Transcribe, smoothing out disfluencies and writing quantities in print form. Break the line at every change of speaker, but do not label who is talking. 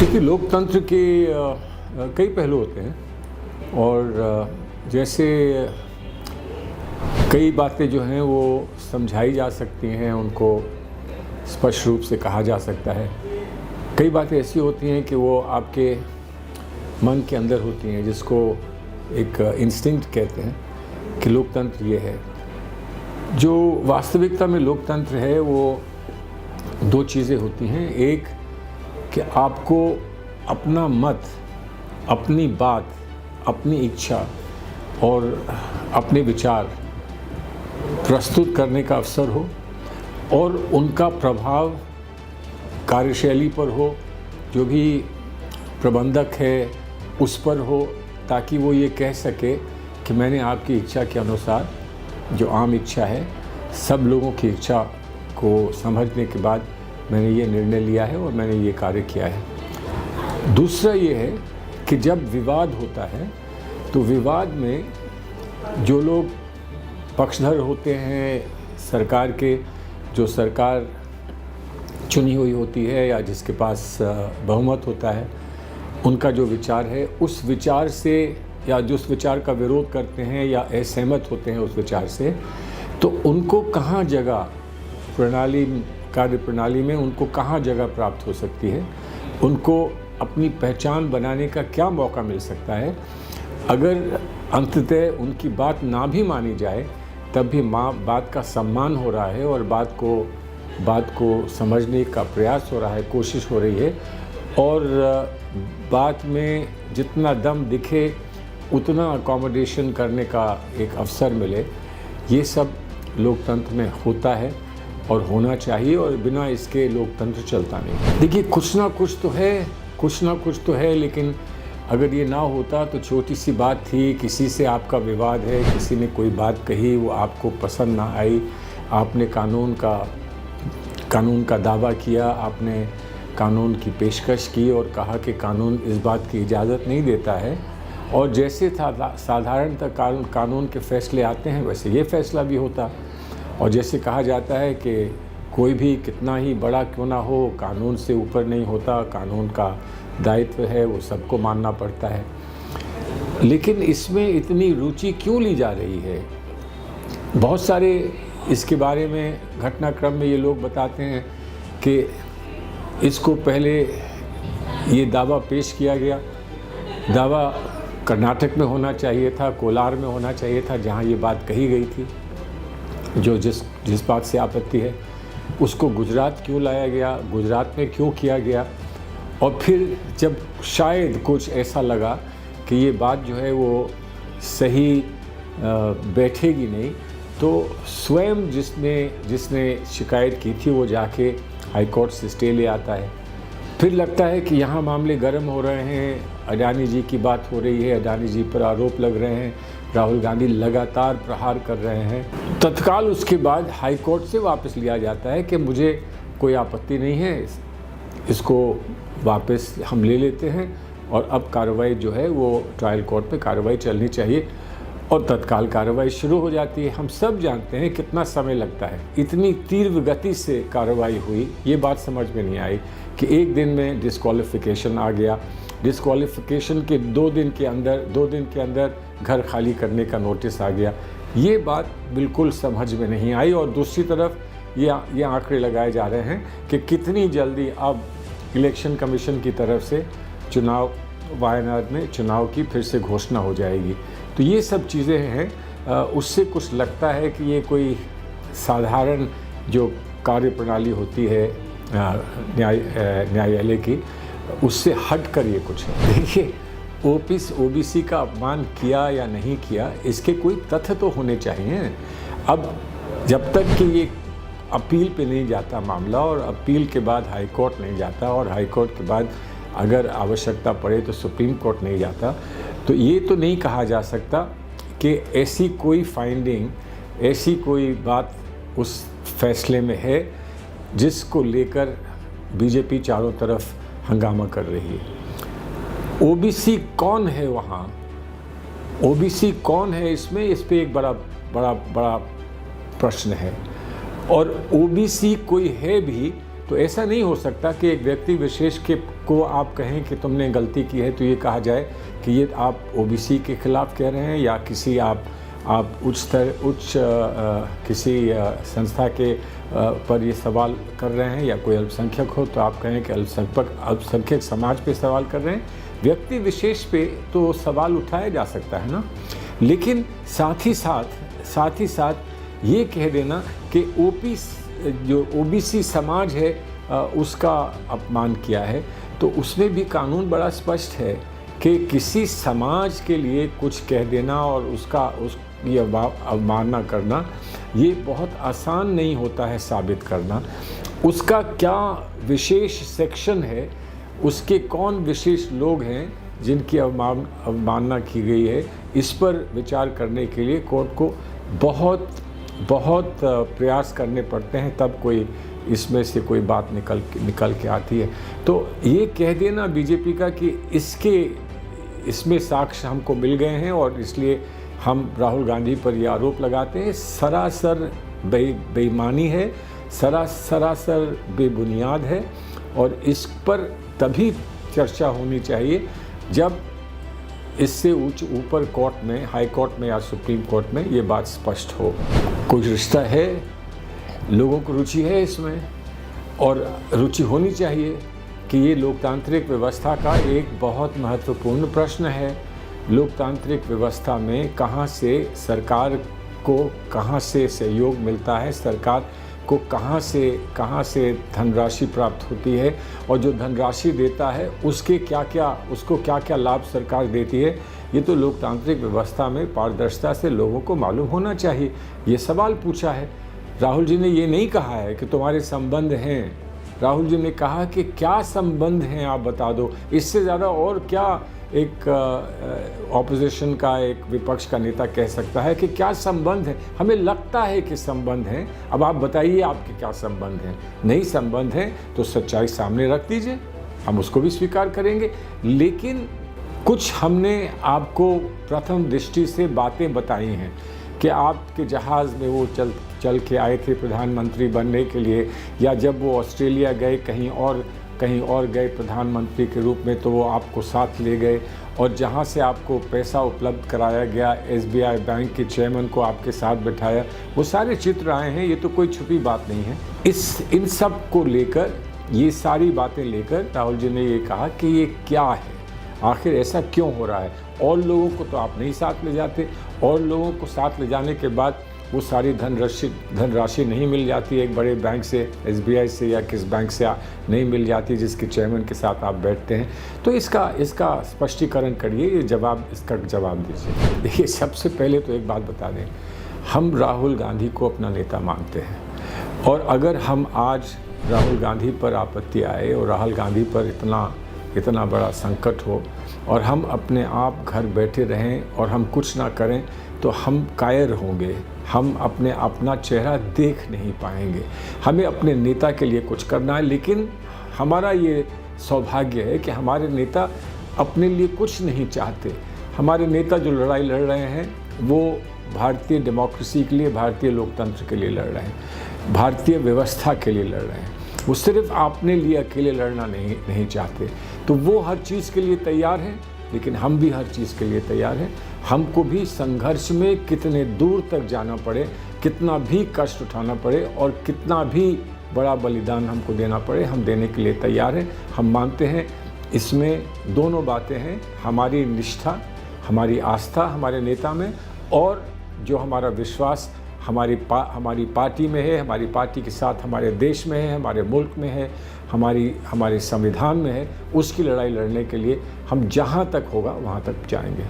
देखिए, लोकतंत्र के कई पहलू होते हैं और जैसे कई बातें जो हैं वो समझाई जा सकती हैं, उनको स्पष्ट रूप से कहा जा सकता है। कई बातें ऐसी होती हैं कि वो आपके मन के अंदर होती हैं, जिसको एक इंस्टिंक्ट कहते हैं कि लोकतंत्र ये है। जो वास्तविकता में लोकतंत्र है वो दो चीज़ें होती हैं। एक कि आपको अपना मत, अपनी बात, अपनी इच्छा और अपने विचार प्रस्तुत करने का अवसर हो और उनका प्रभाव कार्यशैली पर हो, जो भी प्रबंधक है उस पर हो, ताकि वो ये कह सके कि मैंने आपकी इच्छा के अनुसार, जो आम इच्छा है, सब लोगों की इच्छा को समझने के बाद मैंने ये निर्णय लिया है और मैंने ये कार्य किया है। दूसरा ये है कि जब विवाद होता है तो विवाद में जो लोग पक्षधर होते हैं सरकार के, जो सरकार चुनी हुई होती है या जिसके पास बहुमत होता है, उनका जो विचार है उस विचार से, या जिस विचार का विरोध करते हैं या असहमत होते हैं उस विचार से, तो उनको कहाँ जगह कार्य प्रणाली में उनको कहाँ जगह प्राप्त हो सकती है, उनको अपनी पहचान बनाने का क्या मौका मिल सकता है। अगर अंततः उनकी बात ना भी मानी जाए तब भी बात का सम्मान हो रहा है और बात को समझने का प्रयास हो रहा है, कोशिश हो रही है, और बात में जितना दम दिखे उतना अकोमोडेशन करने का एक अवसर मिले, ये सब लोकतंत्र में होता है और होना चाहिए, और बिना इसके लोकतंत्र चलता नहीं। देखिए, कुछ ना कुछ तो है, लेकिन अगर ये ना होता तो छोटी सी बात थी, किसी से आपका विवाद है, किसी ने कोई बात कही, वो आपको पसंद ना आई, आपने कानून का दावा किया, आपने कानून की पेशकश की और कहा कि कानून इस बात की इजाज़त नहीं देता है, और जैसे साधारणतः कानून के फैसले आते हैं वैसे ये फैसला भी होता। और जैसे कहा जाता है कि कोई भी कितना ही बड़ा क्यों ना हो, कानून से ऊपर नहीं होता, कानून का दायित्व है, वो सबको मानना पड़ता है। लेकिन इसमें इतनी रुचि क्यों ली जा रही है? बहुत सारे इसके बारे में घटनाक्रम में ये लोग बताते हैं कि इसको पहले ये दावा पेश किया गया, दावा कर्नाटक में होना चाहिए था, कोलार में होना चाहिए था, जहाँ ये बात कही गई थी, जो जिस बात से आपत्ति है, उसको गुजरात क्यों लाया गया, गुजरात में क्यों किया गया। और फिर जब शायद कुछ ऐसा लगा कि ये बात जो है वो सही बैठेगी नहीं, तो स्वयं जिसने शिकायत की थी वो जाके हाई कोर्ट से स्टे ले आता है। फिर लगता है कि यहाँ मामले गर्म हो रहे हैं, अडानी जी की बात हो रही है, अडानी जी पर आरोप लग रहे हैं, राहुल गांधी लगातार प्रहार कर रहे हैं। तत्काल उसके बाद हाई कोर्ट से वापस लिया जाता है कि मुझे कोई आपत्ति नहीं है, इसको वापस हम ले लेते हैं, और अब कार्रवाई जो है वो ट्रायल कोर्ट पे कार्रवाई चलनी चाहिए, और तत्काल कार्रवाई शुरू हो जाती है। हम सब जानते हैं कितना समय लगता है। इतनी तीव्र गति से कार्रवाई हुई, ये बात समझ में नहीं आई कि एक दिन में डिस्क्वालिफिकेशन आ गया, डिस्क्वालिफिकेशन के 2 दिन के अंदर घर खाली करने का नोटिस आ गया। ये बात बिल्कुल समझ में नहीं आई। और दूसरी तरफ ये आंकड़े लगाए जा रहे हैं कि कितनी जल्दी अब इलेक्शन कमीशन की तरफ से वायनाड में चुनाव की फिर से घोषणा हो जाएगी। तो ये सब चीज़ें हैं, उससे कुछ लगता है कि ये कोई साधारण जो कार्य प्रणाली होती है न्यायालय की, उससे हट कर ये कुछ है। देखिए, ओबीसी का अपमान किया या नहीं किया, इसके कोई तथ्य तो होने चाहिए। अब जब तक कि ये अपील पे नहीं जाता मामला, और अपील के बाद हाई कोर्ट नहीं जाता, और हाई कोर्ट के बाद अगर आवश्यकता पड़े तो सुप्रीम कोर्ट नहीं जाता, तो ये तो नहीं कहा जा सकता कि ऐसी कोई फाइंडिंग, ऐसी कोई बात उस फैसले में है जिसको लेकर बीजेपी चारों तरफ हंगामा कर रही है। ओबीसी कौन है वहाँ, ओबीसी कौन है इसमें, इस पे एक बड़ा प्रश्न है। और ओबीसी कोई है भी तो ऐसा नहीं हो सकता कि एक व्यक्ति विशेष को आप कहें कि तुमने गलती की है तो ये कहा जाए कि ये आप ओबीसी के खिलाफ कह रहे हैं, या किसी आप किसी संस्था के पर ये सवाल कर रहे हैं, या कोई अल्पसंख्यक हो तो आप कहें कि अल्पसंख्यक समाज पे सवाल कर रहे हैं। व्यक्ति विशेष पे तो सवाल उठाया जा सकता है ना, लेकिन साथ ही साथ ये कह देना कि जो ओबीसी समाज है उसका अपमान किया है, तो उसमें भी कानून बड़ा स्पष्ट है कि किसी समाज के लिए कुछ कह देना और उसकी अवमानना करना ये बहुत आसान नहीं होता है साबित करना। उसका क्या विशेष सेक्शन है, उसके कौन विशेष लोग हैं जिनकी अवमानना की गई है, इस पर विचार करने के लिए कोर्ट को बहुत प्रयास करने पड़ते हैं, तब कोई इसमें से कोई बात निकल के आती है। तो ये कह देना बीजेपी का कि इसमें साक्ष्य हमको मिल गए हैं और इसलिए हम राहुल गांधी पर ये आरोप लगाते हैं, सरासर बेईमानी है, सरासर बेबुनियाद है। और इस पर तभी चर्चा होनी चाहिए जब इससे ऊपर कोर्ट में, हाई कोर्ट में या सुप्रीम कोर्ट में ये बात स्पष्ट हो। कुछ रिश्ता है, लोगों को रुचि है इसमें, और रुचि होनी चाहिए कि ये लोकतांत्रिक व्यवस्था का एक बहुत महत्वपूर्ण प्रश्न है। लोकतांत्रिक व्यवस्था में कहाँ से सरकार को कहाँ से सहयोग मिलता है, सरकार को कहाँ से धनराशि प्राप्त होती है, और जो धनराशि देता है उसको क्या क्या लाभ सरकार देती है, ये तो लोकतांत्रिक व्यवस्था में पारदर्शिता से लोगों को मालूम होना चाहिए। ये सवाल पूछा है। राहुल जी ने ये नहीं कहा है कि तुम्हारे संबंध हैं, राहुल जी ने कहा कि क्या संबंध हैं आप बता दो। इससे ज़्यादा और क्या एक ऑपोजिशन का, एक विपक्ष का नेता कह सकता है कि क्या संबंध है। हमें लगता है कि संबंध हैं, अब आप बताइए आपके क्या संबंध हैं। नहीं संबंध हैं तो सच्चाई सामने रख दीजिए, हम उसको भी स्वीकार करेंगे। लेकिन कुछ हमने आपको प्रथम दृष्टि से बातें बताई हैं कि आपके जहाज़ में वो चल के आए थे प्रधानमंत्री बनने के लिए, या जब वो ऑस्ट्रेलिया गए कहीं और गए प्रधानमंत्री के रूप में तो वो आपको साथ ले गए, और जहाँ से आपको पैसा उपलब्ध कराया गया, एसबीआई बैंक के चेयरमैन को आपके साथ बिठाया, वो सारे चित्र आए हैं। ये तो कोई छुपी बात नहीं है। इन सब को लेकर, ये सारी बातें लेकर राहुल जी ने ये कहा कि ये क्या है, आखिर ऐसा क्यों हो रहा है। और लोगों को तो आप नहीं साथ ले जाते, और लोगों को साथ ले जाने के बाद वो सारी धनराशि नहीं मिल जाती एक बड़े बैंक से, एसबीआई से या किस बैंक से नहीं मिल जाती जिसके चेयरमैन के साथ आप बैठते हैं। तो इसका स्पष्टीकरण करिए, इसका जवाब दीजिए। देखिए, सबसे पहले तो एक बात बता दें, हम राहुल गांधी को अपना नेता मानते हैं, और अगर हम आज राहुल गांधी पर आपत्ति आए और राहुल गांधी पर इतना बड़ा संकट हो और हम अपने आप घर बैठे रहें और हम कुछ ना करें, तो हम कायर होंगे, हम अपना चेहरा देख नहीं पाएंगे। हमें अपने नेता के लिए कुछ करना है, लेकिन हमारा ये सौभाग्य है कि हमारे नेता अपने लिए कुछ नहीं चाहते। हमारे नेता जो लड़ाई लड़ रहे हैं वो भारतीय डेमोक्रेसी के लिए, भारतीय लोकतंत्र के लिए लड़ रहे हैं, भारतीय व्यवस्था के लिए लड़ रहे हैं। वो सिर्फ अपने लिए अकेले लड़ना नहीं चाहते। तो वो हर चीज़ के लिए तैयार हैं, लेकिन हम भी हर चीज़ के लिए तैयार हैं। हमको भी संघर्ष में कितने दूर तक जाना पड़े, कितना भी कष्ट उठाना पड़े और कितना भी बड़ा बलिदान हमको देना पड़े, हम देने के लिए तैयार हैं। हम मानते हैं इसमें दोनों बातें हैं, हमारी निष्ठा, हमारी आस्था हमारे नेता में, और जो हमारा विश्वास हमारी पार्टी में है, हमारी पार्टी के साथ हमारे देश में है, हमारे मुल्क में है, हमारे संविधान में है। उसकी लड़ाई लड़ने के लिए हम जहाँ तक होगा वहाँ तक जाएंगे।